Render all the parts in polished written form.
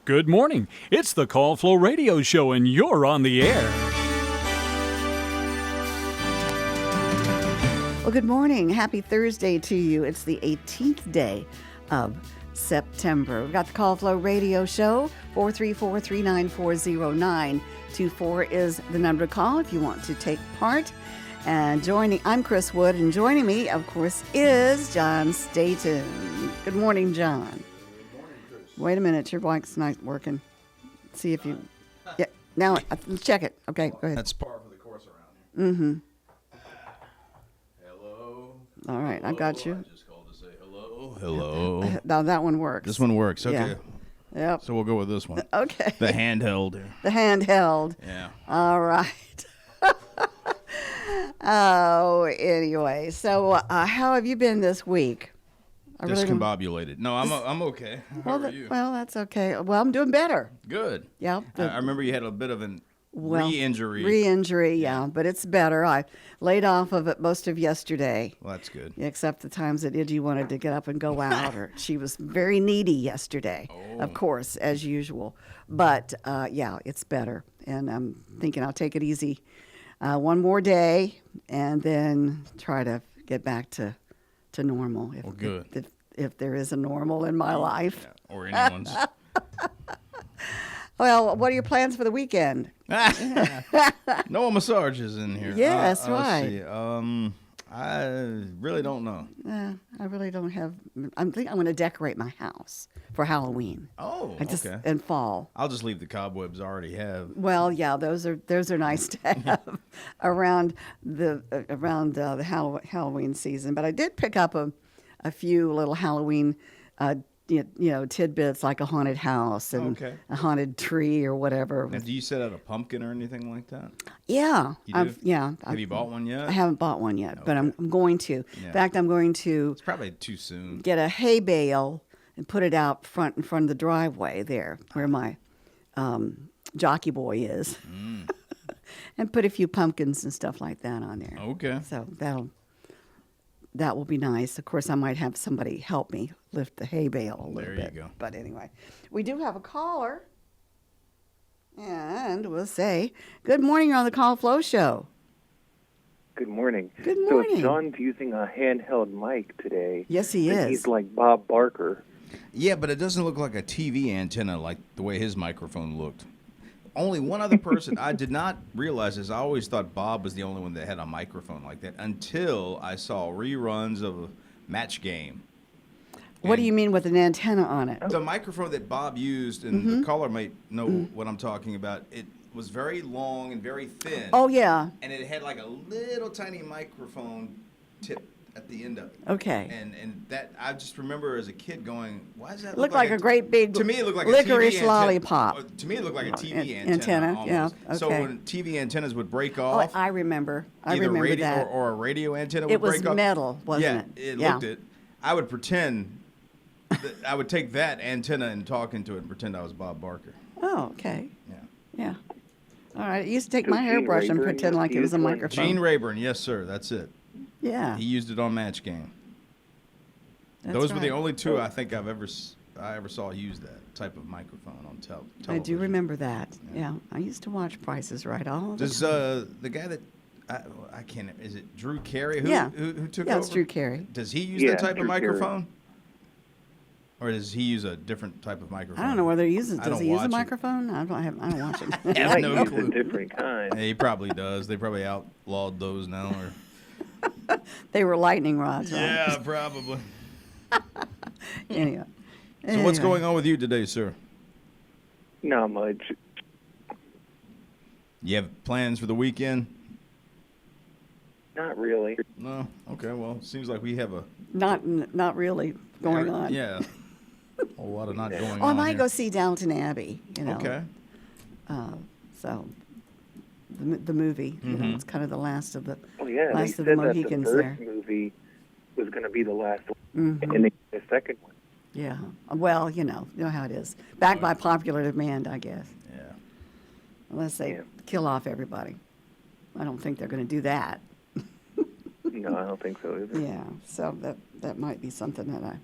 Good morning. It's the Call Flow Radio Show, and you're on the air. Well, good morning. Happy Thursday to you. It's the 18th day of September. We've got the Call Flow Radio Show. 434-394-0924 is the number to call if you want to take part. And I'm Chris Wood, and joining me, of course, is John Staten. Good morning, John. Good morning, Chris. Wait a minute, your mic's not working. See if you... Yeah, now, let's check it. Okay, go ahead. That's par for the course around here. Mm-hmm. Hello. All right, I got you. I just called to say hello. Hello. Now, that one works. This one works. Okay. Yeah. Yep. So we'll go with this one. Okay. The handheld. The handheld. Yeah. All right. Oh, anyway. So, how have you been this week? Discombobulated. No, I'm okay. How are you? Well, that's okay. Well, I'm doing better. Good. Yeah. I remember you had a bit of an re-injury. Re-injury, yeah, but it's better. I laid off of it most of yesterday. Well, that's good. Except the times that Idgie wanted to get up and go out, or she was very needy yesterday, of course, as usual. But, yeah, it's better. And I'm thinking I'll take it easy one more day and then try to get back to normal. If there is a normal in my life. Yeah, or anyone's. Well, what are your plans for the weekend? No massages in here. Yes, let's right. see. I really don't know. I really don't have. I think I'm going to decorate my house for Halloween. Oh, okay. And fall. I'll just leave the cobwebs I already have. Well, yeah, those are nice to have around the Halloween season. But I did pick up a few little Halloween tidbits, like a haunted house and a haunted tree or whatever. Now, do you set out a pumpkin or anything like that? Yeah. You do? Have you bought one yet? I haven't bought one yet, but I'm going to. Yeah. In fact, I'm going to... It's probably too soon. ...get a hay bale and put it out in front of the driveway there where my jockey boy is. And put a few pumpkins and stuff like that on there. Okay. So that will be nice. Of course, I might have somebody help me lift the hay bale a little bit. There you go. But anyway, we do have a caller. And we'll say, good morning, you're on the Call Flow Show. Good morning. Good morning. So John's using a handheld mic today. Yes, he is. He's like Bob Barker. Yeah, but it doesn't look like a TV antenna like the way his microphone looked. Only one other person, I did not realize this. I always thought Bob was the only one that had a microphone like that until I saw reruns of a Match Game. What do you mean with an antenna on it? The microphone that Bob used, and the caller might know what I'm talking about, it was very long and very thin. Oh, yeah. And it had like a little tiny microphone tip at the end of it. Okay. And that, I just remember as a kid going, why does that look like a great big to me, it looked like licorice a TV lollipop. To me, it looked like a TV antenna almost. Yeah. Okay. So when TV antennas would break off. Oh, I remember. Either radio that. Or a radio antenna would break off. It was metal, wasn't it? It looked it. I would pretend that I would take that antenna and talk into it and pretend I was Bob Barker. Oh, okay. Yeah. Yeah. All right. I used to take my hairbrush and pretend like it was a microphone. Gene Rayburn, yes, sir. That's it. Yeah. He used it on Match Game. Those were the only two I think I ever saw use that type of microphone on television. I do remember that. Yeah. I used to watch Price is Right all the time. Does the guy that I can't, is it Drew Carey who took over? Yeah, it's Drew Carey. Does he use that type of microphone? Or does he use a different type of microphone? I don't know whether he uses. Does he use a microphone? I don't watch it. I have no clue. A different kind. Yeah, he probably does. They probably outlawed those now. Or they were lightning rods. Right? Yeah, probably. Anyway. So what's going on with you today, sir? Not much. You have plans for the weekend? Not really. No. Okay. Well, seems like we have a not really going on. Yeah. A whole lot of not going on. I might here. go see Downton Abbey. Okay. So the movie, it's kind of the last of the last of the Mohicans there. The first movie was going to be the last one, and the second one. Yeah. Well, you know how it is. Backed by popular demand, I guess. Yeah. Unless they kill off everybody. I don't think they're going to do that. No, I don't think so either. Yeah. So that might be something that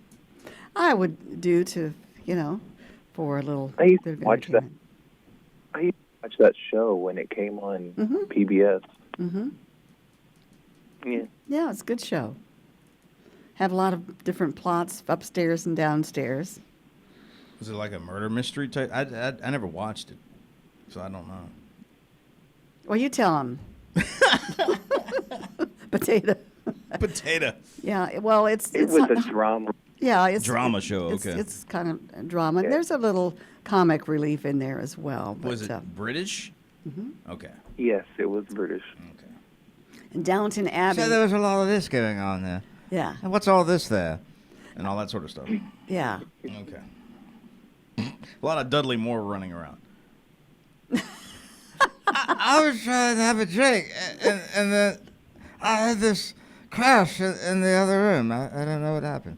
I would do to, for a little I used bit to of watch that. entertainment. I used to watch that show when it came on PBS. Mm-hmm. Yeah. Yeah, it's a good show. Had a lot of different plots upstairs and downstairs. Was it like a murder mystery type? I never watched it, so I don't know. Well, you tell him. Potato. Potato. Yeah, well, It it's was not- a drama. Yeah, it's Drama show, okay. It's kind of drama. There's a little comic relief in there as well. But, Was it British? Okay. Yes, it was British. Okay. and Downton Abbey. So there was a lot of this going on there. Yeah, And what's all this there? And all that sort of stuff. yeah. Okay. A lot of Dudley Moore running around. I was trying to have a drink, and then I had this crash in the other room. I don't know what happened.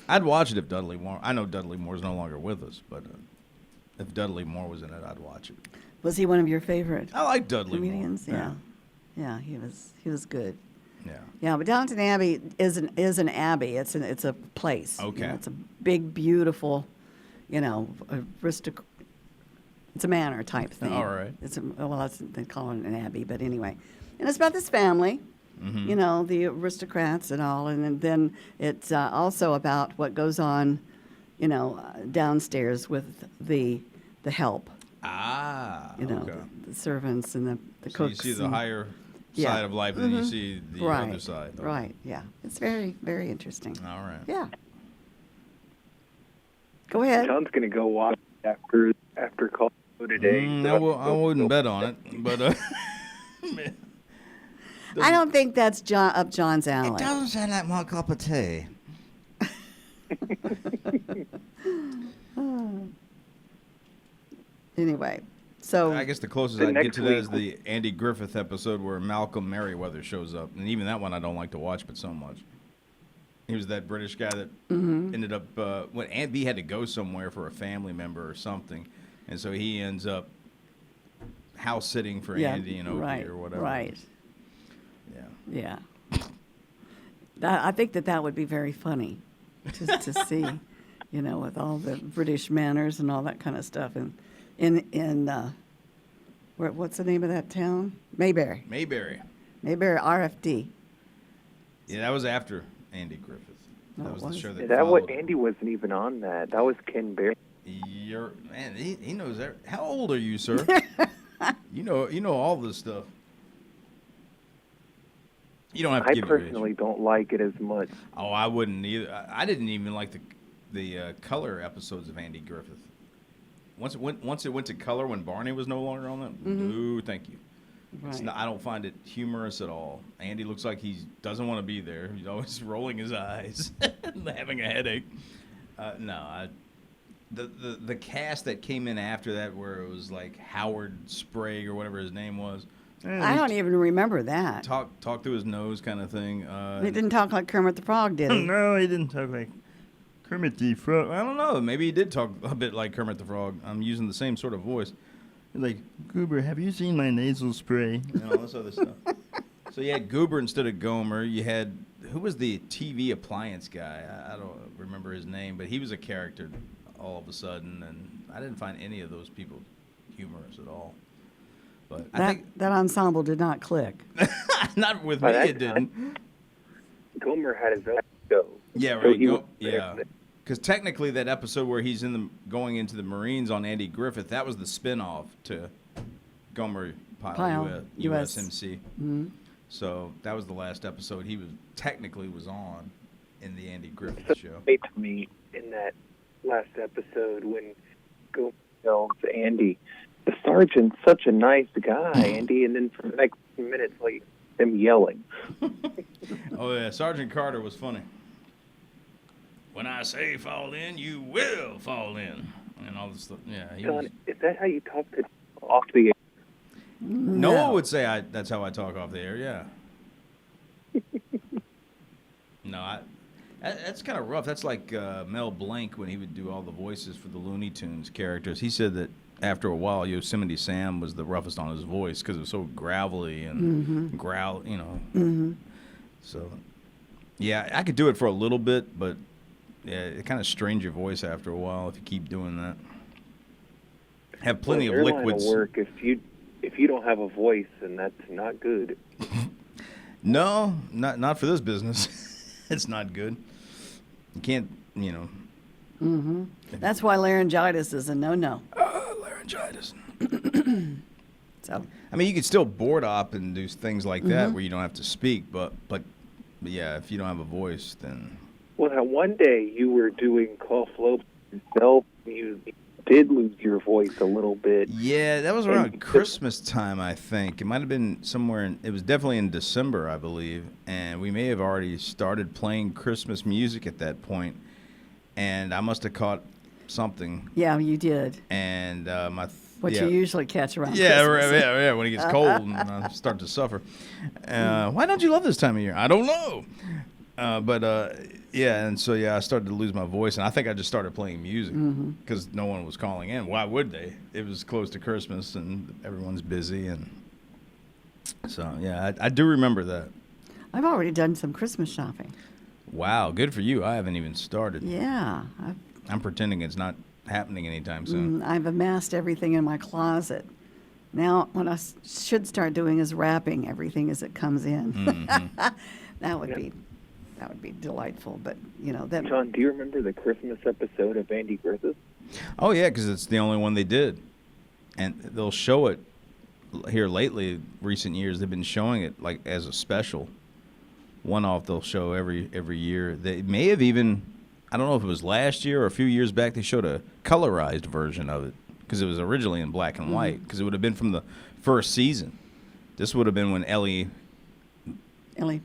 I'd watch it if Dudley Moore. I know Dudley Moore's no longer with us, but if Dudley Moore was in it, I'd watch it. Was he one of your favorite I like Dudley comedians? Moore. Yeah, he was good. Yeah. Yeah, but Downton Abbey is an abbey. It's a place. Okay. It's a big, beautiful, it's a manor type thing. All right. They call it an abbey, but anyway, and it's about this family. Mm-hmm. The aristocrats and all, and then it's also about what goes on, downstairs with the help. Ah. Okay. The servants and the So cooks. you see the and- higher Yeah. side of life, and then you see the right, other side. Okay. Right. Yeah. It's very, very interesting. All right. Yeah. Go ahead. John's gonna go watch after call today. I wouldn't bet on it, but I don't think that's up John's It alley. doesn't sound like my cup of tea. Anyway, so I guess the closest The I'd get next to that week- is the Andy Griffith episode where Malcolm Merriweather shows up, and even that one I don't like to watch, but so much. He was that British guy that ended up when Aunt B had to go somewhere for a family member or something, and so he ends up house sitting for Andy and Opie right, or whatever. Right. Yeah. Yeah. I think that would be very funny to see, with all the British manners and all that kind of stuff. And what's the name of that town? Mayberry. Mayberry. Mayberry RFD. Yeah, that was after Andy Griffith. That Oh, was it the was? show that Is that what followed. Andy wasn't even on that? That was Ken Berry. Man, he knows that. How old are you, sir? you know all this stuff. You don't have to I give your age. personally don't like it as much. Oh, I wouldn't either. I didn't even like the color episodes of Andy Griffith. Once it went to color when Barney was no longer on that. No, thank you. It's Right. not, I don't find it humorous at all. Andy looks like he doesn't want to be there. He's always rolling his eyes, having a headache. The cast that came in after that, where it was like Howard Sprague or whatever his name was, I don't even remember that. talk through his nose kind of thing. He didn't talk like Kermit the Frog, did he? No, he didn't talk like Kermit the Frog. I don't know. Maybe he did talk a bit like Kermit the Frog. I'm using the same sort of voice. Like, Goober, have you seen my nasal spray? And all this other stuff. So you had Goober instead of Gomer. You had, who was the TV appliance guy? I don't remember his name, but he was a character all of a sudden, and I didn't find any of those people humorous at all. But I think That ensemble did not click. not with By me, that it didn't. Gomer had his own show. Yeah, So right. he was Yeah, because technically that episode where he's going into the Marines on Andy Griffith, that was the spinoff to Gomer Pyle US. USMC. So that was the last episode he was on in the Andy Griffith show. Made to me in that last episode when Gomer tells Andy, the sergeant's such a nice guy, Andy, and then for the next few minutes, like them yelling. Oh yeah, Sergeant Carter was funny. When I say fall in, you will fall in, and all this stuff. Yeah, he John, was, is that how you talk to off the air? Noah would say that's how I talk off the air. Yeah. No, that's kind of rough. That's like Mel Blanc when he would do all the voices for the Looney Tunes characters. He said that after a while, Yosemite Sam was the roughest on his voice because it was so gravelly and growl, So, yeah, I could do it for a little bit, but Yeah, it kind of strains your voice after a while if you keep doing that. Have plenty Well, of your line liquids. work, if you don't have a voice, then that's not good. No, not for this business. It's not good. You can't, Mm-hmm. That's why laryngitis is a no-no. laryngitis. So I mean, you could still board op and do things like that where you don't have to speak, but yeah, if you don't have a voice, then. Well, that one day you were doing call flow yourself, you did lose your voice a little bit. Yeah, that was around Christmas time, I think. It might have been somewhere it was definitely in December, I believe, and we may have already started playing Christmas music at that point, and I must have caught something. yeah, you did. And What you usually catch around Yeah, Christmas. yeah, when it gets cold and I start to suffer. Why don't you love this time of year? I don't know. Yeah, and so, I started to lose my voice, and I think I just started playing music because no one was calling in. Why would they? It was close to Christmas, and everyone's busy, and so, yeah, I do remember that. I've already done some Christmas shopping. Wow, good for you. I haven't even started. Yeah. I'm pretending it's not happening anytime soon. I've amassed everything in my closet. Now, what I should start doing is wrapping everything as it comes in. That would be delightful. But that. John, do you remember the Christmas episode of Andy Griffith? Oh, yeah, because it's the only one they did. And they'll show it here lately, recent years. They've been showing it like as a special. One-off they'll show every year. They may have even, I don't know if it was last year or a few years back, they showed a colorized version of it because it was originally in black and white because it would have been from the first season. This would have been when Ellie, No.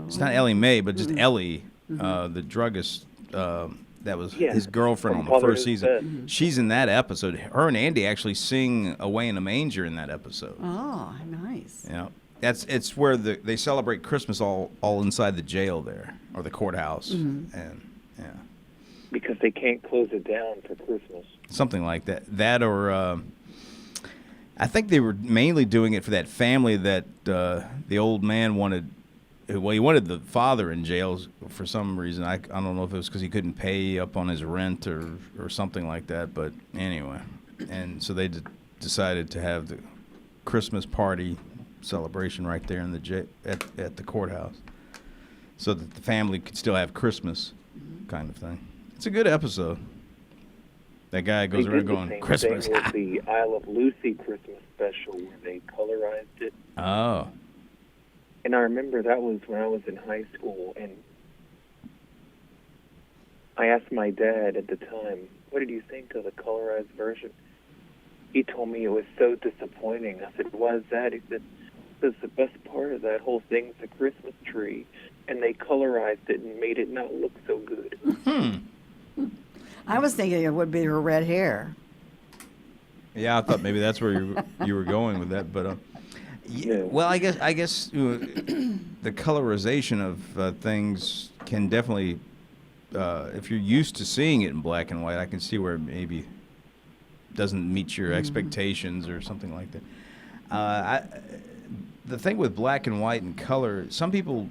it's not Ellie Mae, but just Ellie, the druggist, that was his girlfriend on the first season. She's in that episode. Her and Andy actually sing "Away in a Manger" in that episode. Oh, nice. Yeah, it's where they celebrate Christmas all inside the jail there or the courthouse, and Because they can't close it down for Christmas. something like that. That or I think they were mainly doing it for that family that the old man wanted. Well, he wanted the father in jail for some reason. I don't know if it was because he couldn't pay up on his rent or something like that. But anyway, and so they decided to have the Christmas party celebration right there in the at the courthouse, so that the family could still have Christmas, kind of thing. It's a good episode. That guy goes around going Christmas. They did the same thing with the Isle of Lucy Christmas special where they colorized it. Oh. And I remember that was when I was in high school, and I asked my dad at the time, what did you think of the colorized version? He told me it was so disappointing. I said, why is that? He said, because the best part of that whole thing is the Christmas tree, and they colorized it and made it not look so good. I was thinking it would be her red hair. Yeah, I thought maybe that's where you were going with that, but well, I guess the colorization of things can definitely, if you're used to seeing it in black and white, I can see where it maybe doesn't meet your expectations or something like that. The thing with black and white and color, some people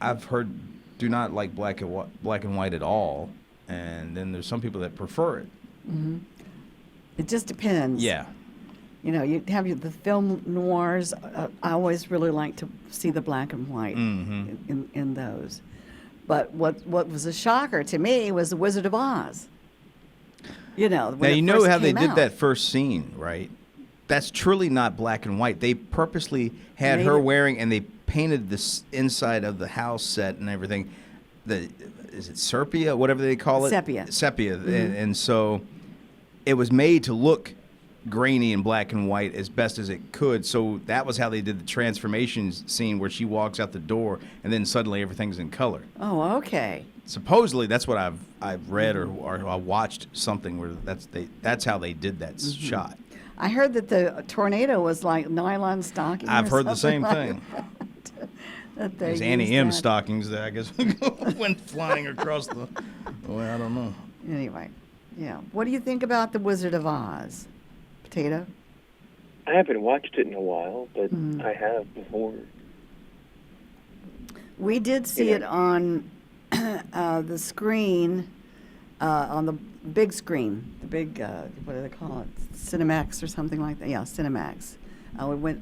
I've heard do not like black and white at all, and then there's some people that prefer it. It just depends. Yeah. You have the film noirs. I always really like to see the black and white in those. But what was a shocker to me was The Wizard of Oz. Now you know how they did that first scene, right? That's truly not black and white. They purposely had her wearing, and they painted this inside of the house set and everything. Is it sepia? Whatever they call it. Sepia. And so it was made to look grainy and black and white as best as it could. So that was how they did the transformation scene where she walks out the door and then suddenly everything's in color. Oh, okay. Supposedly that's what I've read or I watched something where that's how they did that shot. I heard that the tornado was like nylon stockings. I've heard the same thing. There's Annie M stockings that I guess went flying across the. Well, I don't know. Anyway, yeah. What do you think about The Wizard of Oz? Potato? I haven't watched it in a while, but I have before. We did see it on the screen, on the big screen, the big, what do they call it? Cinemax or something like that. Yeah, Cinemax.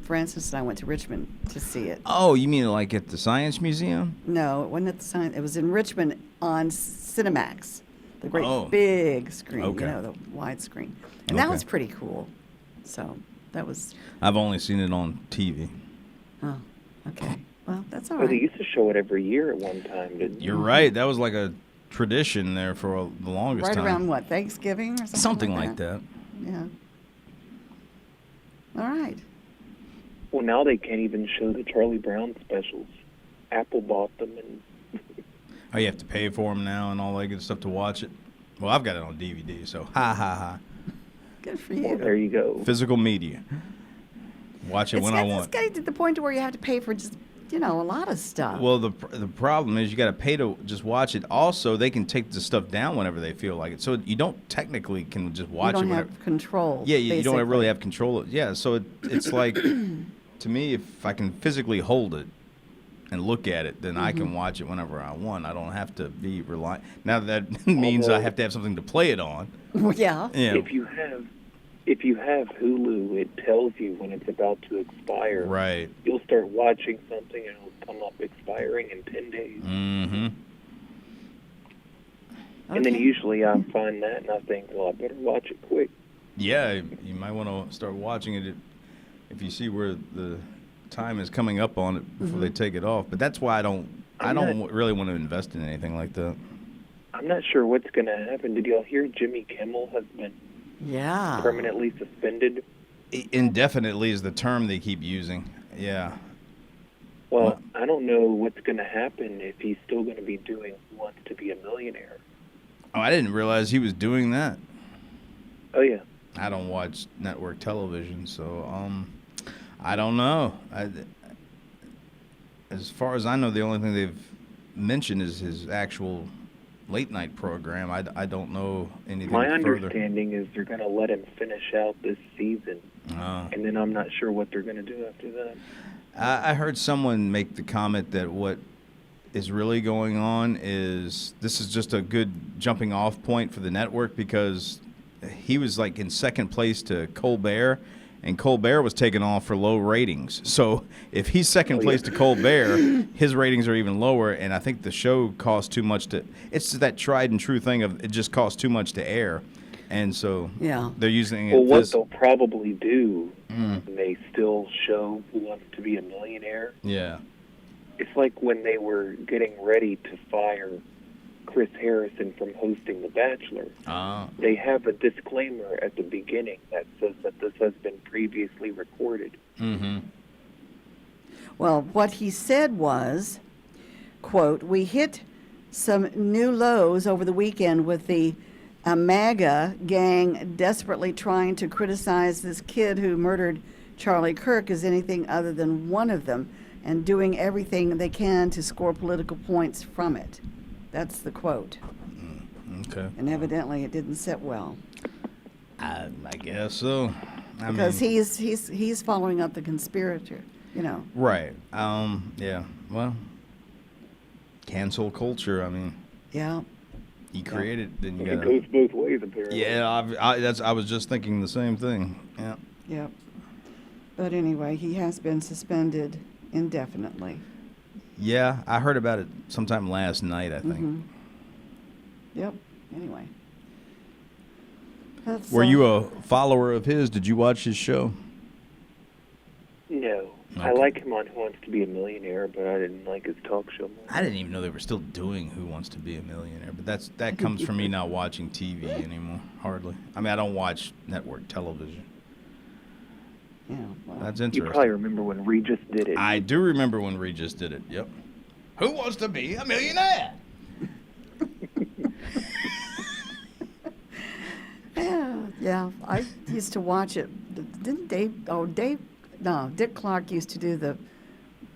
Francis and I went to Richmond to see it. Oh, you mean like at the Science Museum? No, it wasn't at the science. It was in Richmond on Cinemax, the great big screen, Okay. the wide screen. And that Okay. was pretty cool. So that was, I've only seen it on TV. oh, okay. Well, that's all Well, they right. used to show it every year at one time, didn't You're right. That was like a tradition there for the longest Right time. around what, Thanksgiving or something? Something like that. Yeah. All right. Well, now they can't even show the Charlie Brown specials. Apple bought them, and Oh, you have to pay for them now and all that good stuff to watch it. Well, I've got it on DVD, so ha ha ha. Good for well, you. there you go. Physical media. Watch it when I want. It's getting to the point to where you have to pay for just, a lot of stuff. Well, the problem is you got to pay to just watch it. Also, they can take the stuff down whenever they feel like it, so you don't technically can just watch you it don't whenever. have control. Yeah, you don't basically. really have control. Yeah, so it's like, to me, if I can physically hold it and look at it, then I can watch it whenever I want. I don't have to be reliant. Now that means I have to have something to play it on. Well, yeah. Yeah, If you have Hulu, it tells you when it's about to expire. right. You'll start watching something, and it'll come up expiring in 10 days. Mm-hmm. And then Okay. usually I find that, and I think, well, I better watch it quick. Yeah, you might want to start watching it if you see where the time is coming up on it before they take it off. But that's why I don't really want to invest in anything like that. I'm not sure what's going to happen. Did y'all hear Jimmy Kimmel has been Yeah. permanently suspended? Indefinitely is the term they keep using. Yeah. Well, I don't know what's going to happen if he's still going to be doing Who Wants to Be a Millionaire. Oh, I didn't realize he was doing that. Oh, yeah. I don't watch network television, so I don't know. As far as I know, the only thing they've mentioned is his actual late night program. I don't know anything My further. understanding is they're going to let him finish out this season, and then I'm not sure what they're going to do after that. I heard someone make the comment that what is really going on is this is just a good jumping off point for the network, because he was like in second place to Colbert, and Colbert was taken off for low ratings. So if he's second place to Colbert, his ratings are even lower, and I think the show costs too much to – it's that tried and true thing of it just costs too much to air. And so they're using it. Well, what they'll probably do when they still show Who Wants to Be a Millionaire, Yeah. it's like when they were getting ready to fire Chris Harrison from hosting The Bachelor. They have a disclaimer at the beginning that says that this has been previously recorded. Mm-hmm. Well, what he said was, quote, "We hit some new lows over the weekend with the MAGA gang desperately trying to criticize this kid who murdered Charlie Kirk as anything other than one of them, and doing everything they can to score political points from it." That's the quote. Okay. And evidently it didn't sit well. I guess so. Because he's following up the conspirator, Right. Yeah. Well, cancel culture. I mean, Yeah. you create it, then you It gotta. goes both ways, apparently. Yeah, I was just thinking the same thing. Yeah. Yep. But anyway, he has been suspended indefinitely. Yeah, I heard about it sometime last night, I think. Mhm. Yep. Anyway. That's, Were you a follower of his? Did you watch his show? No. I Okay. like him on Who Wants to Be a Millionaire, but I didn't like his talk show much. I didn't even know they were still doing Who Wants to Be a Millionaire, but that comes from me not watching TV anymore, hardly. I mean, I don't watch network television. Yeah. Well, That's You interesting. probably remember when Regis did it. I do remember when Regis did it. Yep. Who wants to be a millionaire? yeah. I used to watch it. Didn't Dick Clark used to do the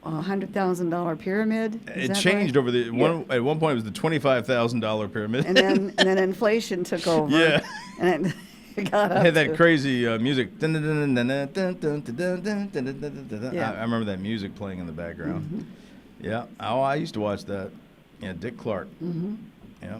$100,000 pyramid. Is It that changed right? over the at one point it was the $25,000 pyramid. And then inflation took over. Yeah. And it got It up had that to- crazy music. I remember that music playing in the background. Mm-hmm. Yeah. Oh, I used to watch that. Yeah, Dick Clark. Mm-hmm. Yeah.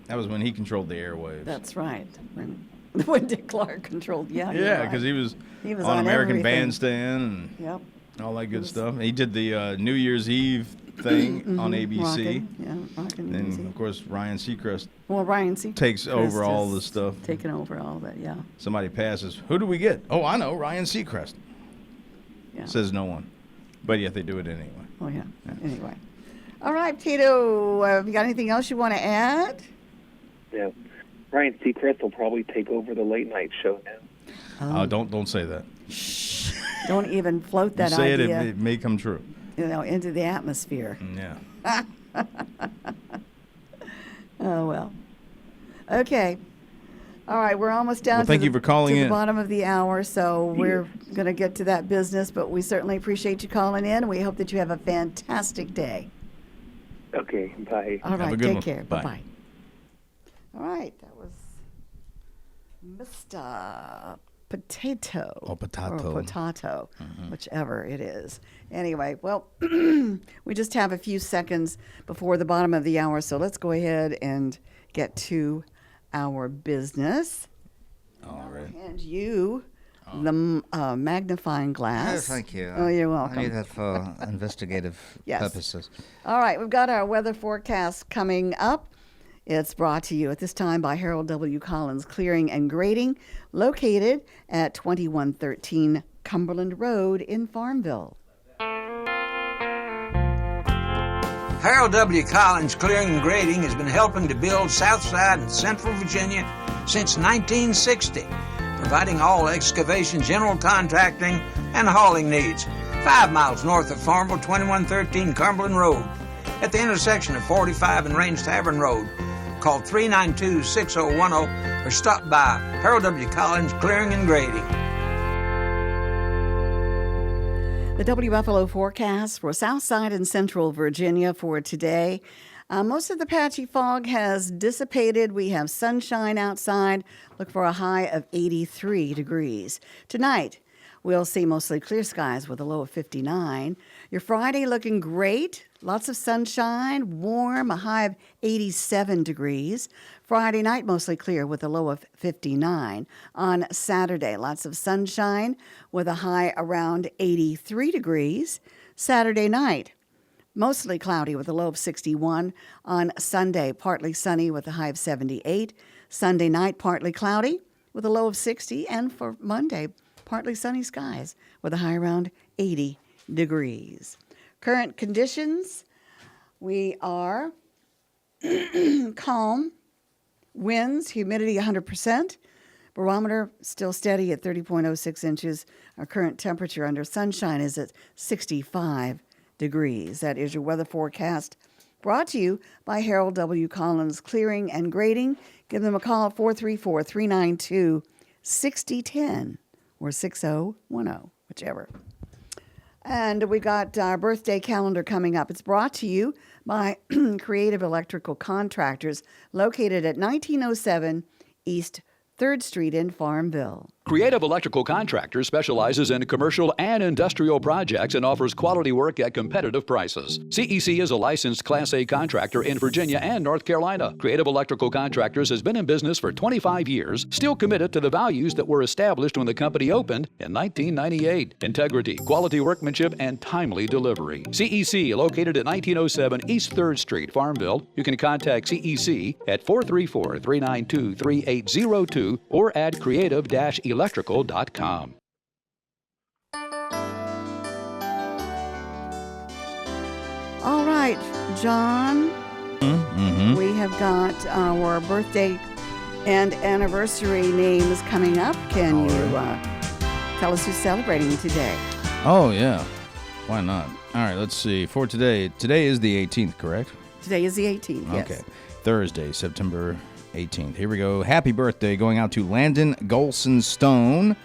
That was when he controlled the airwaves. That's right. When Dick Clark controlled, Yeah, right. because he was on on American everything. Bandstand and Yep. all that good stuff. He did the New Year's Eve thing on ABC. Rockin' And, Easy. of course, Ryan Seacrest Well, Ryan Seacrest takes over all the is stuff. Taking over all that, yeah. Somebody passes. Who do we get? Oh, I know, Ryan Seacrest. Yeah. Says no one. But yet they do it anyway. Oh, yeah. Anyway. All right, Tito, have you got anything else you want to add? Yeah. Ryan Seacrest will probably take over the late night show now. Don't say that. Don't even float that You say idea, it may come true. into the atmosphere. Yeah. Oh, well. Okay. All right, we're almost down Well, thank to you for calling the in. bottom of the hour, so we're going to get to that business, but we certainly appreciate you calling in. We hope that you have a fantastic day. Okay, bye. All right, a good take one. care. Bye. Bye-bye. All right, that was Mr. Potato. Or Potato. Or Potato, whichever it is. Anyway, well, we just have a few seconds before the bottom of the hour, so let's go ahead and get to our business. All right. And you, the magnifying glass. Oh, thank you. Oh, you're welcome. I need that for investigative Yes. purposes. All right, we've got our weather forecast coming up. It's brought to you at this time by Harold W. Collins Clearing and Grading, located at 2113 Cumberland Road in Farmville. Harold W. Collins Clearing and Grading has been helping to build Southside and Central Virginia since 1960, providing all excavation, general contracting, and hauling needs. 5 miles north of Farmville, 2113 Cumberland Road, at the intersection of 45 and Range Tavern Road. Call 392-6010 or stop by Harold W. Collins Clearing and Grading. The WFLO forecast for Southside and Central Virginia for today. Most of the patchy fog has dissipated. We have sunshine outside. Look for a high of 83 degrees. Tonight, we'll see mostly clear skies with a low of 59. Your Friday looking great. Lots of sunshine, warm, a high of 87 degrees. Friday night, mostly clear with a low of 59. On Saturday, lots of sunshine with a high around 83 degrees. Saturday night, mostly cloudy with a low of 61. On Sunday, partly sunny with a high of 78. Sunday night, partly cloudy with a low of 60. And for Monday, partly sunny skies with a high around 80 degrees. Current conditions, we are calm, winds, humidity 100%, barometer still steady at 30.06 inches. Our current temperature under sunshine is at 65 degrees. That is your weather forecast, brought to you by Harold W. Collins Clearing and Grading. Give them a call at 434-392-6010 or 6010, whichever. And we got our birthday calendar coming up. It's brought to you by Creative Electrical Contractors, located at 1907 East 3rd Street in Farmville. Creative Electrical Contractors specializes in commercial and industrial projects and offers quality work at competitive prices. CEC is a licensed Class A contractor in Virginia and North Carolina. Creative Electrical Contractors has been in business for 25 years, still committed to the values that were established when the company opened in 1998. Integrity, quality workmanship, and timely delivery. CEC, located at 1907 East 3rd Street, Farmville. You can contact CEC at 434-392-3802 or at creative-electrical.com. All right, John, Mm-hmm. we have got our birthday and anniversary names coming up. Can you tell us who's celebrating today? Oh, yeah. Why not? All right, let's see. For today is the 18th, correct? Today is the 18th, yes. Okay. Thursday, September 18th. Here we go. Happy birthday going out to Landon Golson Stone,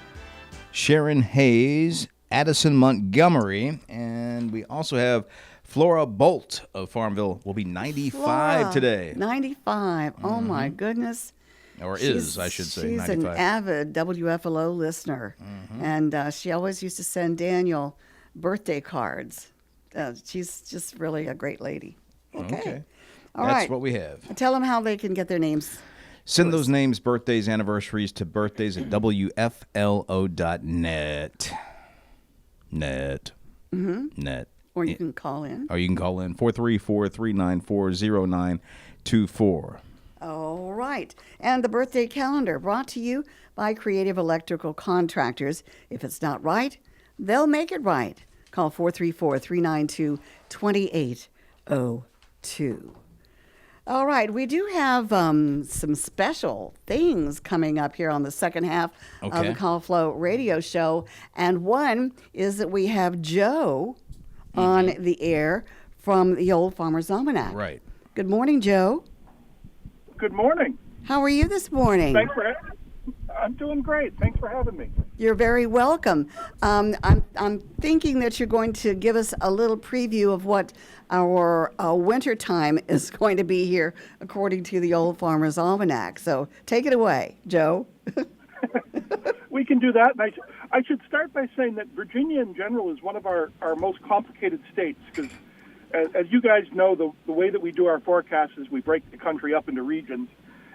Sharon Hayes, Addison Montgomery, and we also have Flora Bolt of Farmville will be 95 Flora, today. 95. Oh, my goodness. Or I should say, She's 95. an avid WFLO listener, and she always used to send Daniel birthday cards. She's just really a great lady. Okay. All That's right. what we have. Tell them how they can get their names. Send those names, birthdays, anniversaries to birthdays@WFLO.net. Net. Net. Or you can call in. Or you can call in 434-394-0924. All right. And the birthday calendar brought to you by Creative Electrical Contractors. If it's not right, they'll make it right. Call 434-392-2802. All right. We do have some special things coming up here on the second half of Okay. the Call Flow radio show. And one is that we have Joe on the air from the Old Farmer's Almanac. Right. Good morning, Joe. Good morning. How are you this morning? I'm doing great. Thanks for having me. You're very welcome. I'm thinking that you're going to give us a little preview of what our winter time is going to be here, according to the Old Farmer's Almanac. So take it away, Joe. We can do that. And I should start by saying that Virginia in general is one of our most complicated states because, as you guys know, the way that we do our forecasts is we break the country up into regions.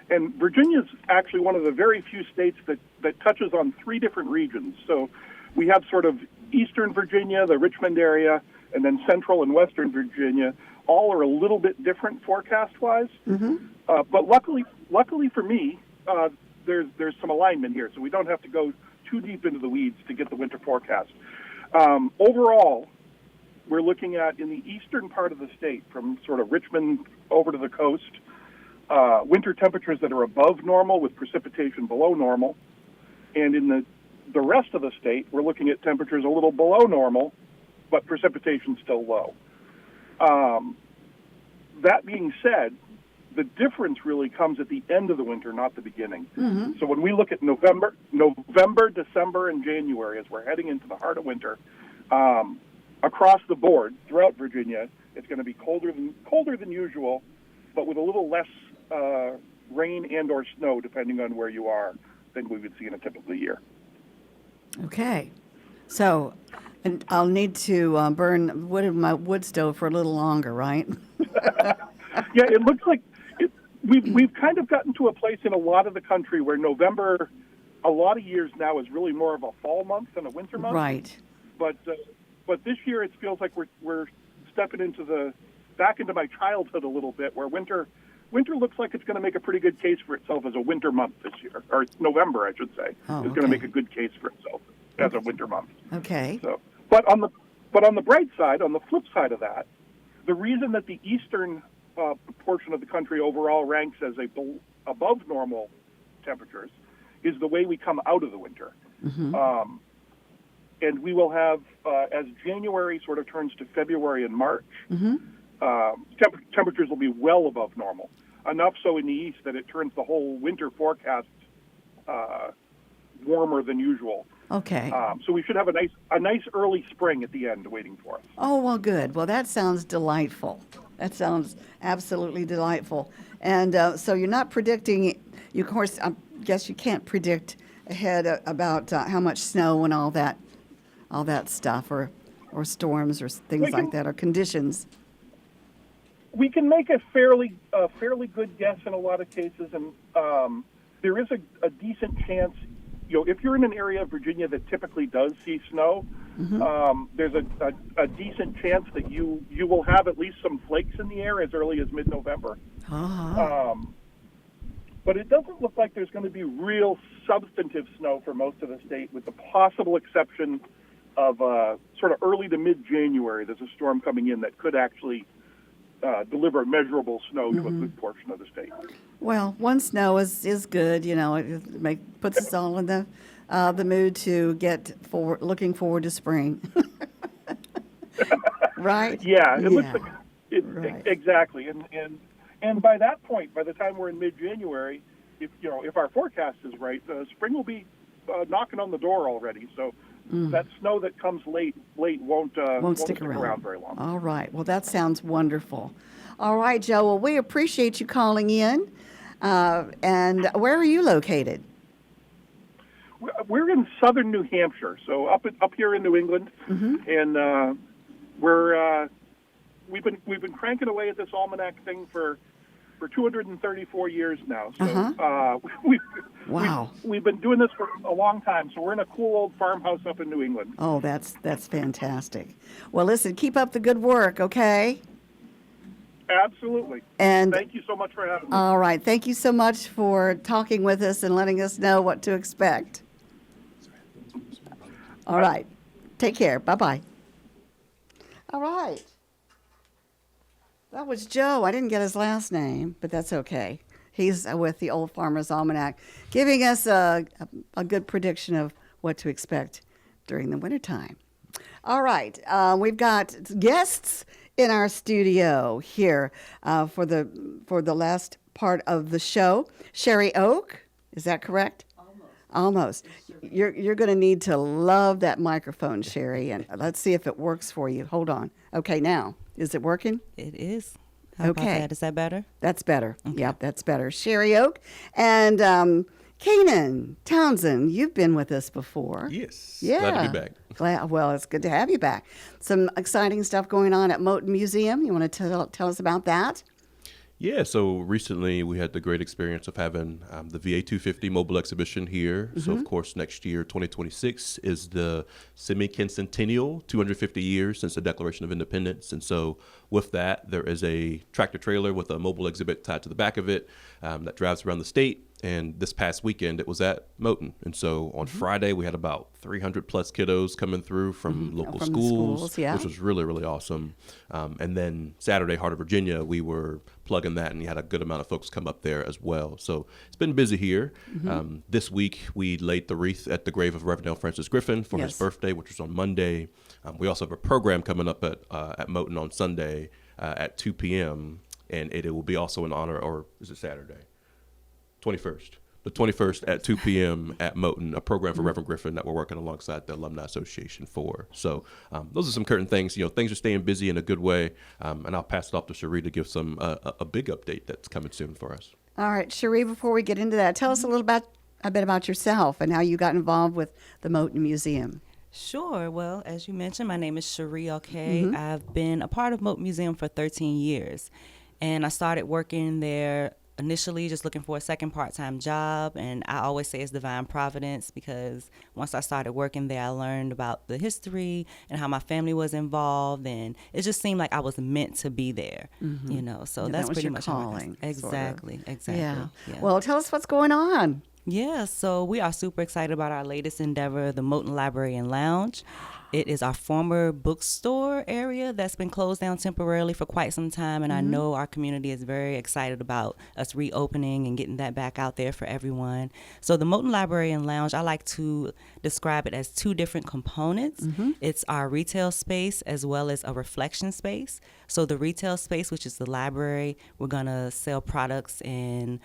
And Virginia is actually one of the very few states that touches on three different regions. So we have sort of eastern Virginia, the Richmond area, and then central and western Virginia. All are a little bit different forecast-wise. But luckily for me, there's some alignment here, so we don't have to go too deep into the weeds to get the winter forecast. Overall, we're looking at, in the eastern part of the state, from sort of Richmond over to the coast, winter temperatures that are above normal with precipitation below normal. And in the rest of the state, we're looking at temperatures a little below normal, but precipitation still low. That being said, the difference really comes at the end of the winter, not the beginning. So when we look at November, December, and January, as we're heading into the heart of winter, across the board throughout Virginia, it's going to be colder than usual, but with a little less rain and or snow, depending on where you are, than we would see in a typical year. Okay. So and I'll need to burn wood in my wood stove for a little longer, right? Yeah, it looks like we've kind of gotten to a place in a lot of the country where November, a lot of years now, is really more of a fall month than a winter month. Right. But this year it feels like we're stepping back into my childhood a little bit, where winter looks like it's going to make a pretty good case for itself as a winter month this year, or November, I should say, is going to make a good case for itself as a winter month. Okay. So, but on the bright side, on the flip side of that, the reason that the eastern portion of the country overall ranks as above normal temperatures is the way we come out of the winter. And we will have, as January sort of turns to February and March, temperatures will be well above normal, enough so in the east that it turns the whole winter forecast warmer than usual. Okay. So we should have a nice early spring at the end waiting for us. Oh, well, good. Well, that sounds delightful. That sounds absolutely delightful. And so you're not predicting, of course, I guess you can't predict ahead about how much snow and all that stuff, or storms or things like that, or conditions. We can make a fairly good guess in a lot of cases, and there is a decent chance. If you're in an area of Virginia that typically does see snow, there's a decent chance that you will have at least some flakes in the air as early as mid-November. But it doesn't look like there's going to be real substantive snow for most of the state, with the possible exception of sort of early to mid-January. There's a storm coming in that could actually deliver measurable snow to a good portion of the state. Well, one snow is good. It puts us all in the mood to looking forward to spring. Right? Yeah, it looks like right. Exactly. And by that point, by the time we're in mid-January, if our forecast is right, spring will be knocking on the door already. So that snow that comes late won't stick around very long. All right. Well, that sounds wonderful. All right, Joe. Well, we appreciate you calling in. And where are you located? We're in southern New Hampshire, so up here in New England, and we're we've been cranking away at this almanac thing for 234 years now. So Wow. we've been doing this for a long time. So we're in a cool old farmhouse up in New England. Oh, that's fantastic. Well, listen, keep up the good work, okay? Absolutely. And thank you so much for having me. all right, thank you so much for talking with us and letting us know what to expect. All right, take care. Bye-bye. All right. That was Joe. I didn't get his last name, but that's okay. He's with the Old Farmer's Almanac, giving us a good prediction of what to expect during the wintertime. All right, we've got guests in our studio here for the last part of the show. Sherry Oak, is that correct? Almost. You're going to need to love that microphone, Sherry, and let's see if it works for you. Hold on. Okay, now, is it working? It is. How about that? Is that better? That's better. Okay. Yep, that's better. Sherry Oak and Kanan Townsend, you've been with us before. Yes. Yeah. Glad to be back. Well, it's good to have you back. Some exciting stuff going on at Moton Museum. You want to tell us about that? Yeah, so recently we had the great experience of having the VA 250 mobile exhibition here. So, of course, next year, 2026, is the semi-quincentennial, 250 years since the Declaration of Independence. And so with that, there is a tractor trailer with a mobile exhibit tied to the back of it that drives around the state. And this past weekend, it was at Moton. And so on Friday, we had about 300 plus kiddos coming through from local schools, yeah. which was really, really awesome. And then Saturday, Heart of Virginia, we were plugging that, and you had a good amount of folks come up there as well. So it's been busy here. This week, we laid the wreath at the grave of Reverend Francis Griffith for his birthday, which was on Monday. We also have a program coming up at Moton on Sunday at 2 p.m., and it will be also in honor, or is it Saturday? 21st. The 21st at 2 p.m. at Moton, a program for Reverend Griffin that we're working alongside the Alumni Association for. So those are some current things. Things are staying busy in a good way. And I'll pass it off to Cherie to give some a big update that's coming soon for us. All right, Cherie, before we get into that, tell us a bit about yourself and how you got involved with the Moton Museum. Sure. Well, as you mentioned, my name is Cherie O'Kay. I've been a part of Moton Museum for 13 years. And I started working there initially just looking for a second part-time job, and I always say it's divine providence because once I started working there, I learned about the history and how my family was involved, and it just seemed like I was meant to be there, so that's pretty much calling. Exactly. Yeah. Well, tell us what's going on. Yeah, so we are super excited about our latest endeavor, the Moton Library and Lounge. It is our former bookstore area that's been closed down temporarily for quite some time, and I know our community is very excited about us reopening and getting that back out there for everyone. So the Moton Library and Lounge, I like to describe it as two different components. It's our retail space as well as a reflection space. So the retail space, which is the library, we're going to sell products and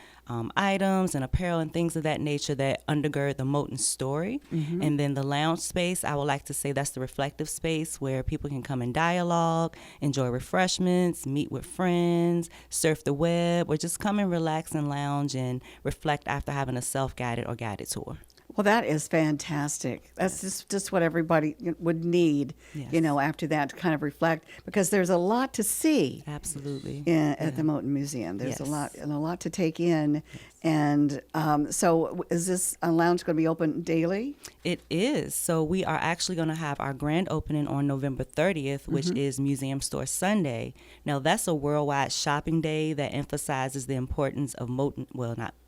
items and apparel and things of that nature that undergird the Moton story. And then the lounge space, I would like to say that's the reflective space where people can come and dialogue, enjoy refreshments, meet with friends, surf the web, or just come and relax and lounge and reflect after having a self-guided or guided tour. Well, that is fantastic. That's just what everybody would need, after that to kind of reflect, because there's a lot to see. Absolutely. At the Moton Museum. There's a lot to take in. And so is this lounge going to be open daily? It is. So we are actually going to have our grand opening on November 30th, which is Museum Store Sunday. Now, that's a worldwide shopping day that emphasizes the importance of Moton,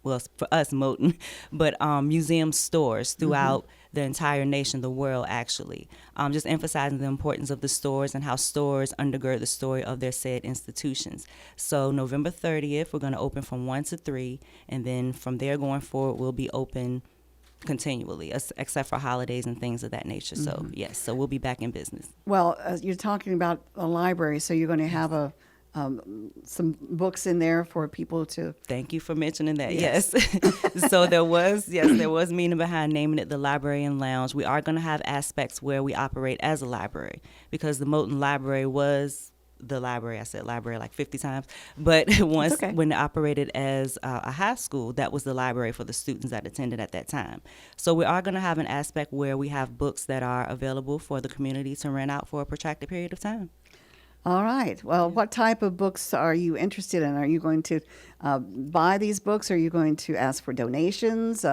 for us, Moton, but museum stores throughout the entire nation, the world, actually. Just emphasizing the importance of the stores and how stores undergird the story of their said institutions. So November 30th, we're going to open from 1 to 3, and then from there going forward, we'll be open continually, except for holidays and things of that nature. So, yes, so we'll be back in business. Well, you're talking about a library, so you're going to have some books in there for people to... Thank you for mentioning that. Yes. So there was meaning behind naming it the Library and Lounge. We are going to have aspects where we operate as a library, because the Moton Library was the library. I said library like 50 times, but when it operated as a high school, that was the library for the students that attended at that time. So we are going to have an aspect where we have books that are available for the community to rent out for a protracted period of time. All right. Well, what type of books are you interested in? Are you going to buy these books? Are you going to ask for donations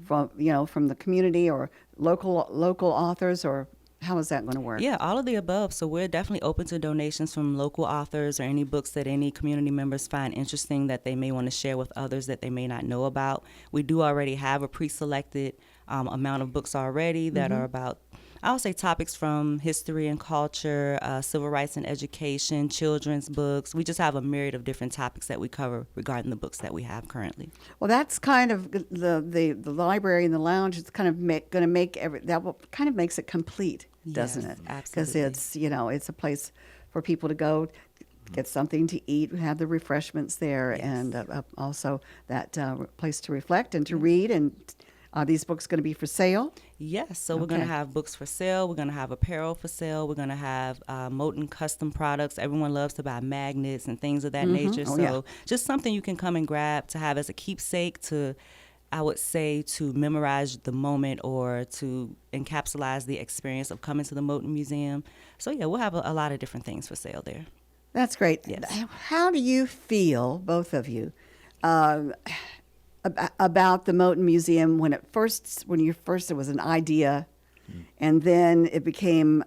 from the community or local authors, or how is that going to work? Yeah, all of the above. So we're definitely open to donations from local authors or any books that any community members find interesting that they may want to share with others that they may not know about. We do already have a pre-selected amount of books already that are about, I would say, topics from history and culture, civil rights and education, children's books. We just have a myriad of different topics that we cover regarding the books that we have currently. Well, that's kind of the library and the lounge. It's kind of going to make kind of makes it complete, doesn't Yes, it? absolutely. Because it's a place for people to go, get something to eat, have the refreshments there, and also that place to reflect and to read. And are these books going to be for sale? Yes, so we're going to have books for sale. We're going to have apparel for sale. We're going to have Moton custom products. Everyone loves to buy magnets and things of that nature. So just something you can come and grab to have as a keepsake I would say, to memorize the moment or to encapsulate the experience of coming to the Moton Museum. So, yeah, we'll have a lot of different things for sale there. That's great. Yes. How do you feel, both of you, about the Moton Museum when it was an idea, and then it became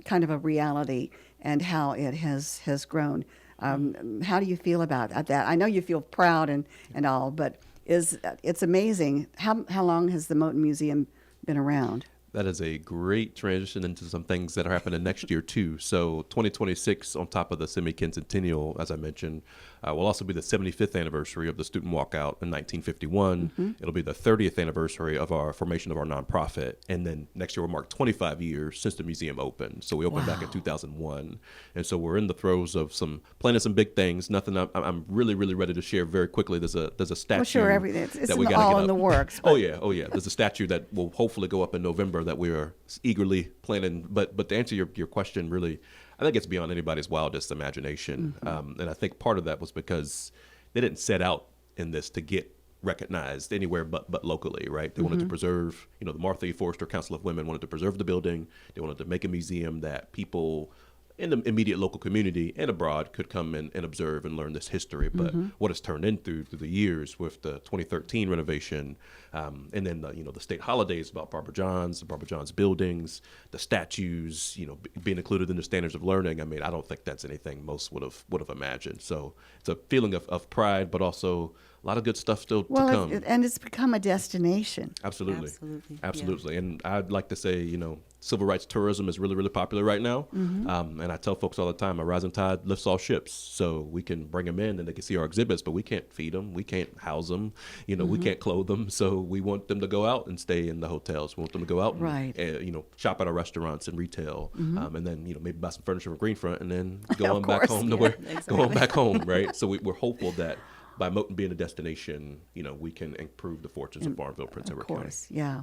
kind of a reality, and how it has grown? How do you feel about that? I know you feel proud and all, but it's amazing. How long has the Moton Museum been around? That is a great transition into some things that are happening next year, too. So 2026, on top of the semi-centennial, as I mentioned, will also be the 75th anniversary of the student walkout in 1951. It'll be the 30th anniversary of our formation of our nonprofit. And then next year will mark 25 years since the museum opened. So we opened back in 2001. And so we're in the throes of planning some big things. Nothing I'm really, really ready to share very quickly. There's a statue. Well, sure, everything. It's that we gotta all get in up. the works. Oh yeah. There's a statue that will hopefully go up in November that we are eagerly planning. But to answer your question, really, I think it's beyond anybody's wildest imagination. And I think part of that was because they didn't set out in this to get recognized anywhere but locally, right? They wanted to preserve, the Martha E. Forster Council of Women wanted to preserve the building. They wanted to make a museum that people in the immediate local community and abroad could come and observe and learn this history. But what it's turned into through the years with the 2013 renovation, and then the state holidays about Barbara John's, the Barbara John's buildings, the statues, being included in the standards of learning. I mean, I don't think that's anything most would have imagined. So it's a feeling of pride, but also a lot of good stuff still to come. And it's become a destination. Absolutely. Yeah. And I'd like to say, civil rights tourism is really, really popular right now. And I tell folks all the time, a rising tide lifts all ships. So we can bring them in and they can see our exhibits, but we can't feed them. We can't house them. We can't clothe them. So we want them to go out and stay in the hotels. We want them to go out and shop at our restaurants and retail. And then, maybe buy some furniture from Greenfront and then go on back home go on back home, right? So we're hopeful that by Moton being a destination, we can improve the fortunes of Farmville, Prince Edward County. Of course, yeah.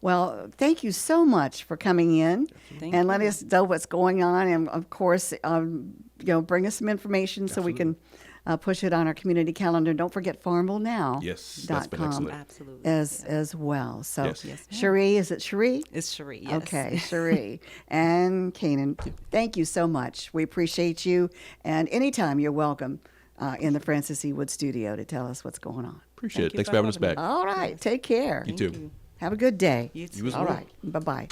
Well, thank you so much for coming in and letting us know what's going on, and of course, bring us some information so we can push it on our community calendar. Don't forget FarmvilleNow. Yes, that's been excellent. Absolutely. As well. So, Yes. Cherie, is it Cherie? It's Cherie, yes. Okay, Cherie and Kanan, thank you so much. We appreciate you, and anytime you're welcome in the Francis E. Wood studio to tell us what's going on. Appreciate it. Thanks for having us back. All right, take care. You too. Have a good day. You too. You as All well. right, bye-bye.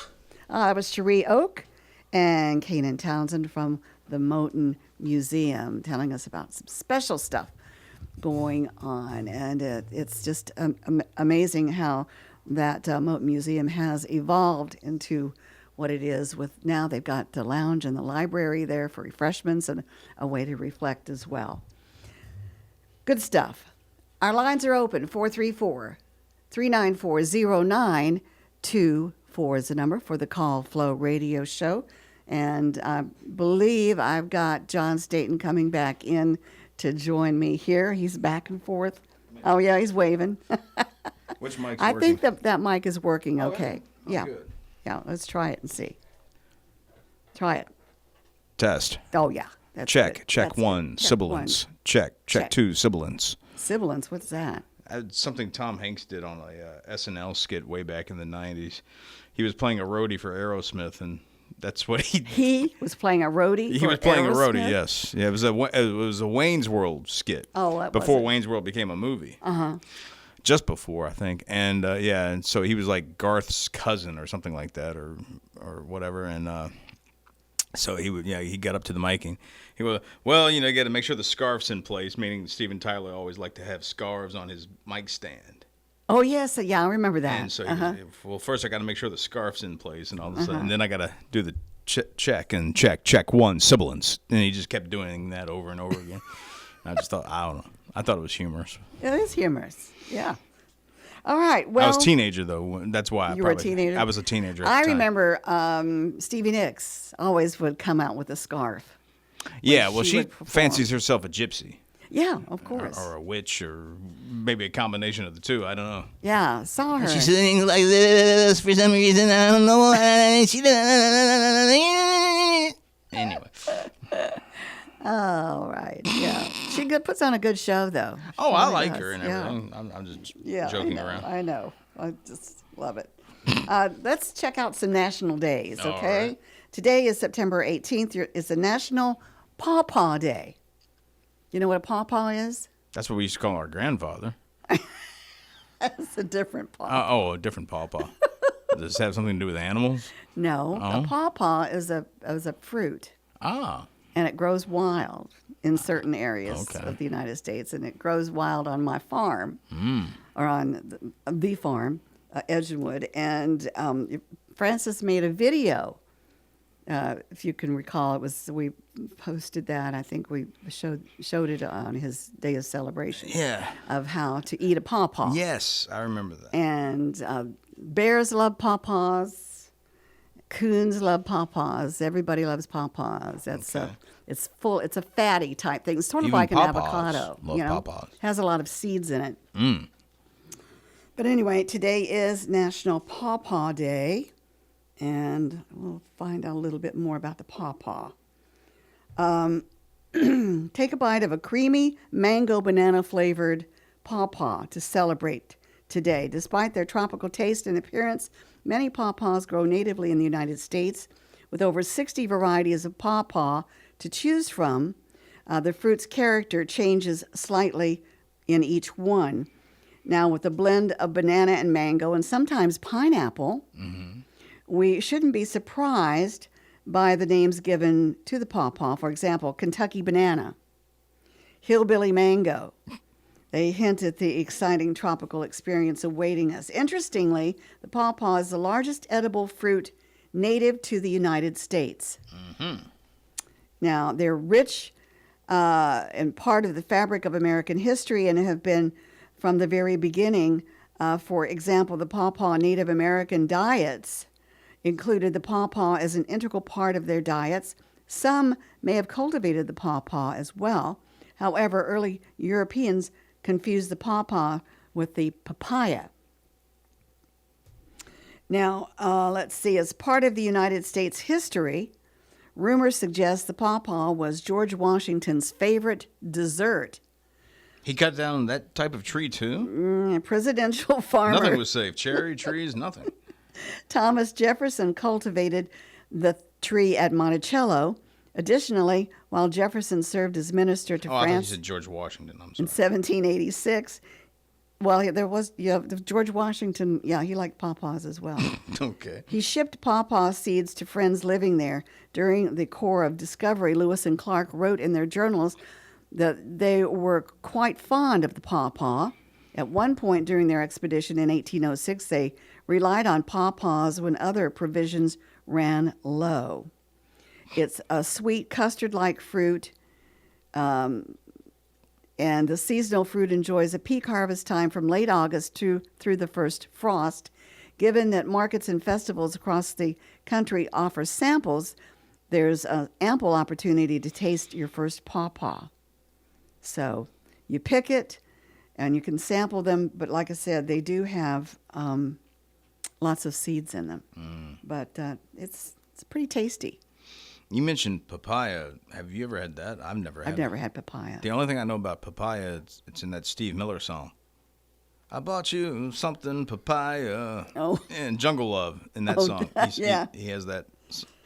That was Cherie Oak and Kanan Townsend from the Moton Museum telling us about some special stuff going on. And it's just amazing how that Moton Museum has evolved into what it is. With now they've got the lounge and the library there for refreshments and a way to reflect as well. Good stuff. Our lines are open, 434-394-0924 is the number for the Call Flow radio show. And I believe I've got John Staten coming back in to join me here. He's back and forth. Oh, yeah, he's waving. Which mic's I working? think that mic is working okay. Oh, Yeah. good. Yeah, let's try it and see. Try it. Test. Oh, yeah. That's Check. good. Check That's one. it. Check Sibilance. Check. Check. Check two. Sibilance. Sibilance, what's that? Something Tom Hanks did on a SNL skit way back in the 90s. He was playing a roadie for Aerosmith, and That's what he. He was playing a roadie. He for was playing a roadie. Aerosmith? Yes. Yeah. It was a Wayne's World skit. Oh, that was before it. Wayne's World became a movie. Uh-huh. Just before, I think. And and so he was like Garth's cousin or something like that, or whatever. And so he got up to the mic and he was, well, you got to make sure the scarf's in place, meaning Steven Tyler always liked to have scarves on his mic stand. Oh, yes. Yeah, I remember that. And so he was, well, first I got to make sure the scarf's in place and all this, and then I got to do the check one sibilance. And he just kept doing that over and over again. I just thought, I don't know. I thought it was humorous. It is humorous. Yeah. All right. Well, I was a teenager, though. That's why you were a teenager? I was a teenager at I the time. remember Stevie Nicks always would come out with a scarf. Yeah, well, she she would perform. fancies herself a gypsy. Yeah, of course. Or a witch, or maybe a combination of the two. I don't know. Yeah, saw her. She's sitting like this for some reason. I don't know why. She Anyway. Oh, right. Yeah. She puts on a good show, though. She Oh, I really like does. her and Yeah. everything. I'm just Yeah, joking I know, around. I know. I just love it. Let's check out some national days, All okay? right. Today is September 18th. It's a National Pawpaw Day. You know what a pawpaw is? That's what we used to call our grandfather. It's a different paw. A different pawpaw. Does this have something to do with animals? No, Oh. a pawpaw is a fruit, Ah. and it grows wild in certain areas Okay. of the United States, and it grows wild on my farm, or on the farm, Edgewood. And Francis made a video. If you can recall, we posted that. I think we showed it on his day of celebration. Yeah. Of how to eat a pawpaw. Yes, I remember that. And bears love pawpaws. Coons love pawpaws. Everybody loves pawpaws. That's Okay. it's a fatty type thing. It's sort of Even like an pawpaws avocado. love pawpaws. Has a lot of seeds in it. But anyway, today is National Pawpaw Day, and we'll find out a little bit more about the pawpaw. Take a bite of a creamy mango banana flavored pawpaw to celebrate today. Despite their tropical taste and appearance, many pawpaws grow natively in the United States. With over 60 varieties of pawpaw to choose from, the fruit's character changes slightly in each one. Now, with a blend of banana and mango and sometimes pineapple, we shouldn't be surprised by the names given to the pawpaw. For example, Kentucky banana, hillbilly mango. They hint at the exciting tropical experience awaiting us. Interestingly, the pawpaw is the largest edible fruit native to the United States. Now, they're rich and part of the fabric of American history and have been from the very beginning. For example, the pawpaw Native American diets included the pawpaw as an integral part of their diets. Some may have cultivated the pawpaw as well. However, early Europeans confused the pawpaw with the papaya. Now, let's see. As part of the United States history, rumors suggest the pawpaw was George Washington's favorite dessert. He cut down that type of tree, too? Presidential farmer Nothing was safe. Cherry trees, nothing. Thomas Jefferson cultivated the tree at Monticello. Additionally, while Jefferson served as minister to I thought you France said George Washington. I'm in sorry. 1786, well, there was George Washington. Yeah, he liked pawpaws as well. Okay. He shipped pawpaw seeds to friends living there. During the Corps of Discovery, Lewis and Clark wrote in their journals that they were quite fond of the pawpaw. At one point during their expedition in 1806, they relied on pawpaws when other provisions ran low. It's a sweet custard-like fruit, and the seasonal fruit enjoys a peak harvest time from late August through the first frost. Given that markets and festivals across the country offer samples, there's an ample opportunity to taste your first pawpaw. So you pick it, and you can sample them, but like I said, they do have lots of seeds in them. But it's pretty tasty. You mentioned papaya. Have you ever had that? I've never had I've never had papaya. The only thing I know about papaya, it's in that Steve Miller song. I bought you something papaya. Oh. And Jungle Love in that Oh, song. yeah. He has that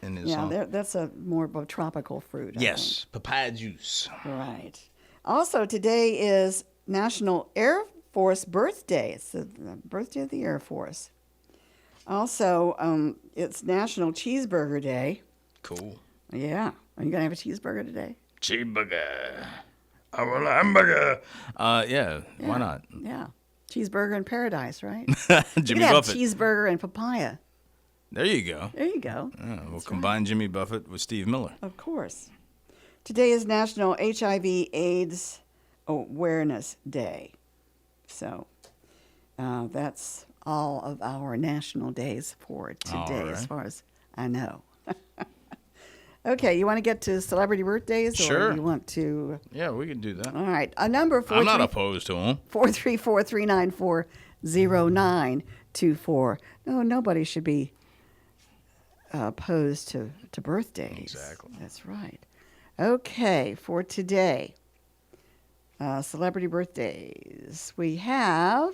in his Yeah, song. that's a more of a tropical fruit. I Yes, papaya juice. think. Right. Also, today is National Air Force Birthday. It's the birthday of the Air Force. Also, it's National Cheeseburger Day. Cool. Yeah. Are you going to have a cheeseburger today? Cheeseburger. I want a hamburger. Yeah, why not? Yeah. Cheeseburger in paradise, right? Jimmy you could Buffett. have cheeseburger and papaya. There you go. There you go. We'll combine Jimmy Buffett with Steve Miller. Of course. Today is National HIV/AIDS Awareness Day. So that's all of our national days for today, All right. as far as I know. Okay, you want to get to celebrity birthdays? Sure. Or you want to? Yeah, we can do that. All right. A number for I'm not opposed to them. 434-394-0924. No, nobody should be opposed to birthdays. Exactly. That's right. Okay, for today, celebrity birthdays. We have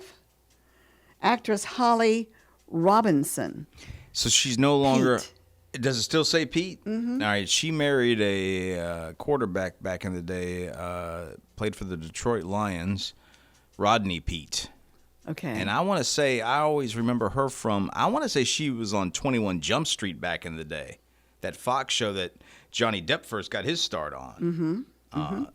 actress Holly Robinson. So she's no longer. Pete. Does it still say Pete? Mm-hmm. All right. She married a quarterback back in the day, played for the Detroit Lions, Rodney Pete. Okay. And I want to say, I always remember her from, I want to say she was on 21 Jump Street back in the day. That Fox show that Johnny Depp first got his start on.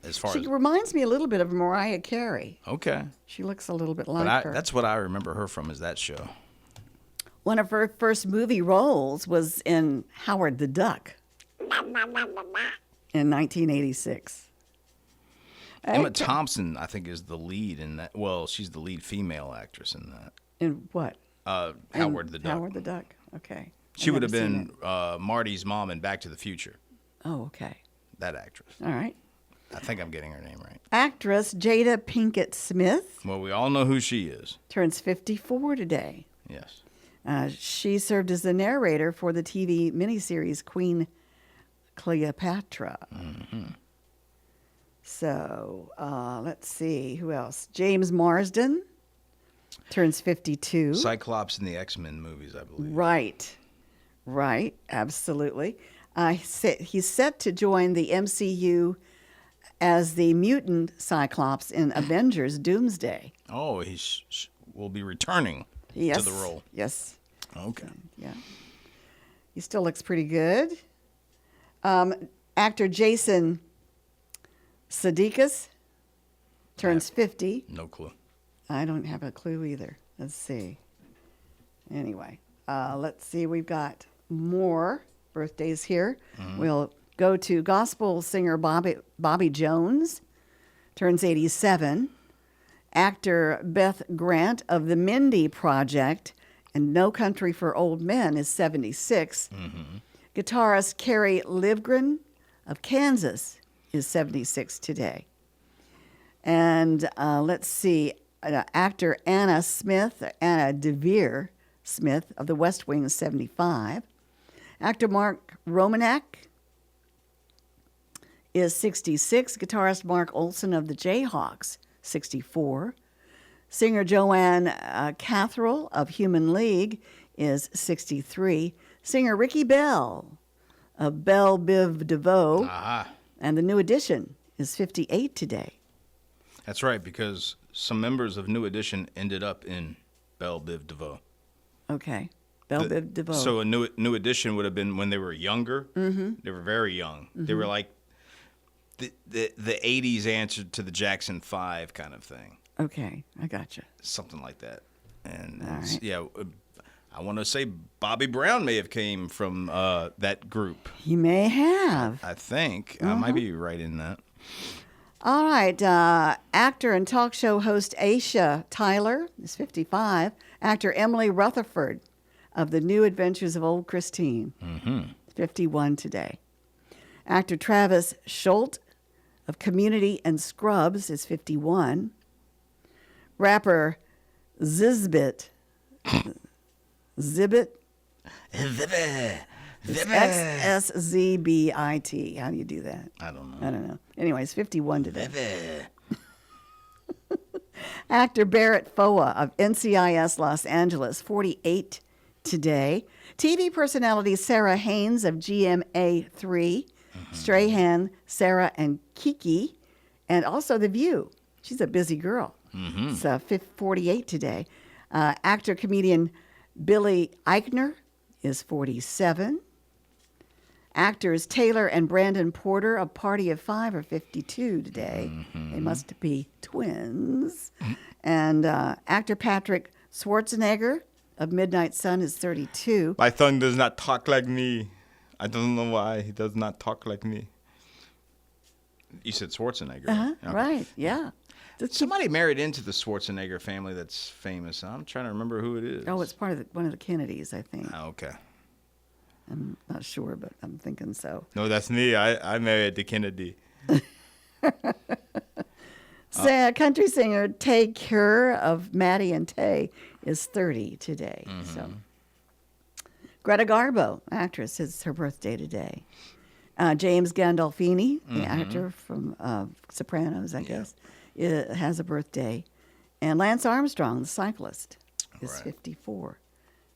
As far She as. reminds me a little bit of Mariah Carey. Okay. She looks a little bit like But her. that's what I remember her from, is that show. One of her first movie roles was in Howard the Duck in 1986. Emma Thompson, I think, is the lead in that. Well, she's the lead female actress in that. In what? Howard the Duck. Howard the Duck. Okay. She I've would have never seen been Marty's mom in Back to the Future. it. Oh, okay. That actress. All right. I think I'm getting her name right. Actress Jada Pinkett Smith Well, we all know who she is. turns 54 today. Yes. She served as the narrator for the TV miniseries Queen Cleopatra. Mm-hmm. So let's see. Who else? James Marsden turns 52. Cyclops in the X-Men movies, I believe. Right. Absolutely. He's set to join the MCU as the mutant Cyclops in Avengers Doomsday. Oh, will be returning to the role. Yes. Okay. Yeah. He still looks pretty good. Actor Jason Sudeikis turns 50. No clue. I don't have a clue either. Let's see. Anyway, let's see. We've got more birthdays here. We'll go to gospel singer Bobby Jones, turns 87. Actor Beth Grant of the Mindy Project and No Country for Old Men is 76. Guitarist Carrie Livgren of Kansas is 76 today. And let's see, actor Anna Devere Smith of The West Wing is 75. Actor Mark Romanek is 66. Guitarist Mark Olson of the Jayhawks, 64. Singer Joanne Catherall of Human League is 63. Singer Ricky Bell of Belle Biv DeVoe and the New Edition is 58 today. That's right, because some members of New Edition ended up in Belle Biv DeVoe. Okay. Belle Biv DeVoe. So a new Edition would have been when they were younger. They were very young. They were like the 80s answer to the Jackson 5 kind of thing. Okay, I gotcha. Something like that. And All right. yeah, I want to say Bobby Brown may have came from that group. He may have. I think. I might be right in that. All right. Actor and talk show host Aisha Tyler is 55. Actor Emily Rutherford of The New Adventures of Old Christine, 51 today. Actor Travis Schultz of Community and Scrubs is 51. Rapper Zizbit. XSZBIT. How do you do that? I don't know. I don't know. Anyways, 51 today. Actor Barrett Foa of NCIS Los Angeles, 48 today. TV personality Sarah Haynes of GMA3, Strahan, Sarah, and Kiki, and also The View. She's a busy girl. It's 48 today. Actor-comedian Billy Eichner is 47. Actors Taylor and Brandon Porter of Party of Five are 52 today. They must be twins. And actor Patrick Schwarzenegger of Midnight Sun is 32. My son does not talk like me. I don't know why he does not talk like me. You said Schwarzenegger. Okay. Right, yeah. Somebody married into the Schwarzenegger family that's famous. I'm trying to remember who it is. Oh, it's part of one of the Kennedys, I think. Oh, okay. I'm not sure, but I'm thinking so. No, that's me. I married the Kennedy. Country singer Tay Kerr of Maddie and Tay is 30 today. So, Greta Garbo, actress, it's her birthday today. James Gandolfini, the actor from Sopranos, I guess, has a birthday. And Lance Armstrong, the cyclist, is 54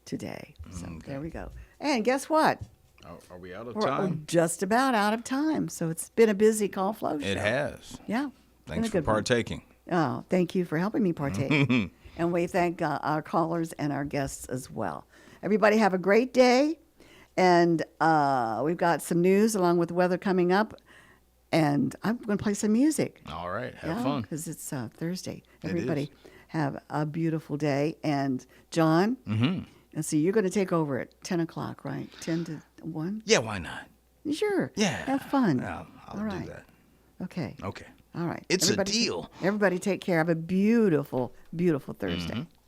today. So there we go. And guess what? Are we out of We're time? just about out of time. So it's been a busy Call Flow show. It has. Yeah. Thanks for partaking. Oh, thank you for helping me partake. And we thank our callers and our guests as well. Everybody have a great day. And we've got some news along with the weather coming up. And I'm going to play some music. All right. Have fun. Because it's Thursday. Everybody have a beautiful day. And John, and so you're going to take over at 10 o'clock, right? 10 to 1? Yeah, why not? Sure. Yeah. Have fun. I'll All right. do that. Okay. Okay. All right. It's Everybody, a deal. Everybody take care. Have a beautiful, beautiful Thursday.